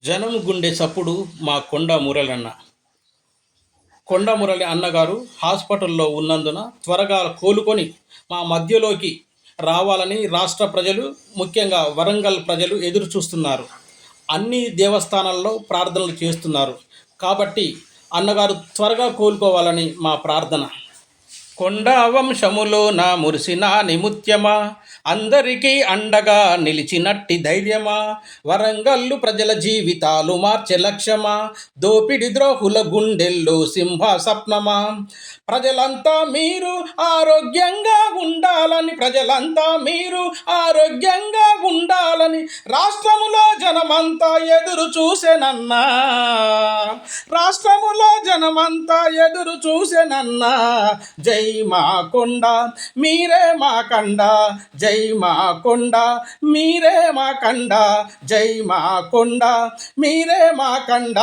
జనం గుండె చప్పుడు మా కొండ మురళన్న. కొండ మురళి అన్నగారు హాస్పిటల్లో ఉన్నందున త్వరగా కోలుకొని మా మధ్యలోకి రావాలని రాష్ట్ర ప్రజలు, ముఖ్యంగా వరంగల్ ప్రజలు ఎదురు చూస్తున్నారు. అన్ని దేవస్థానాల్లో ప్రార్థనలు చేస్తున్నారు. కాబట్టి అన్నగారు త్వరగా కోలుకోవాలని మా ప్రార్థన. కొండా వంశములోన మురిసిన నిముత్యమా, అందరికీ అండగా నిలిచినట్టి ధైర్యమా, వరంగల్లు ప్రజల జీవితాలు మార్చే లక్ష్యమా, దోపిడి ద్రోహుల గుండెల్లో సింహ స్వప్నమా. ప్రజలంతా మీరు ఆరోగ్యంగా ఉండాలని, ప్రజలంతా మీరు ఆరోగ్యంగా ఉండాలని రాష్ట్రములో జనమంతా ఎదురు చూసెనన్నా, రాష్ట్రములో జనమంతా ఎదురు చూసెనన్నా. జై మా కొండ మీరే మా కండ, జై మా కొండ మీరే మా కండ, జై మా కొండ మీరే మా కండ.